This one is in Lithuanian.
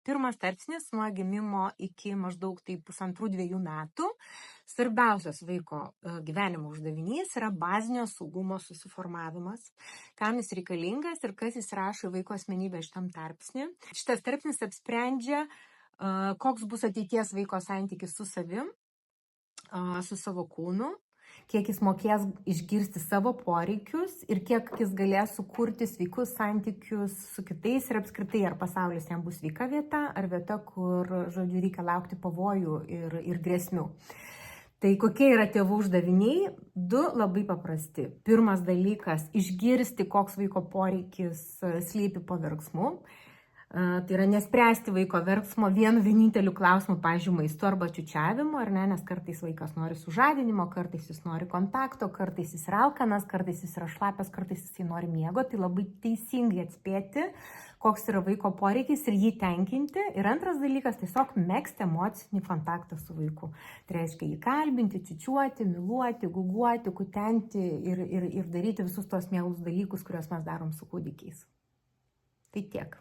Pirmas tarpsnis nuo gimimo iki maždaug 1,5–2 metų. Svarbiausias vaiko gyvenimo uždavinys yra bazinio saugumo susiformavimas, kam jis reikalingas ir kas įsirašo į vaiko asmenybę šitam tarpsnį. Šitas tarpsnis apsprendžia, koks bus ateities vaiko santykis su savim, su savo kūnu, kiek jis mokės išgirsti savo poreikius ir kiek jis galės sukurti sveikus santykius su kitais ir apskritai, ar pasaulis jam bus sveika vieta, ar vieta, kur, žodžiu, reikia laukti pavojų ir grėsmių. Tai kokie yra tėvų uždaviniai? 2 labai paprasti. Pirmas dalykas – išgirsti, koks vaiko poreikis slypi po verksmu. Tai yra nespręsti vaiko verksmo vienu vieninteliu klausimu, pavyzdžiui, maistu arba čiūčiavimu, ar ne, nes kartais vaikas nori sužadinimo, kartais jis nori kontakto, kartais jis yra alkanas, kartais jis yra šlapias, kartais jis nori miego. Tai labai teisingai atspėti, koks yra vaiko poreikis ir jį tenkinti. Ir antras dalykas – tiesiog megzti emocinį kontaktą su vaiku. Tai reiškia jį kalbinti, čiūčiuoti, myluoti, guguoti, kutenti ir daryti visus tos mielus dalykus, kuriuos mes darom su kūdikiais. Tai tiek.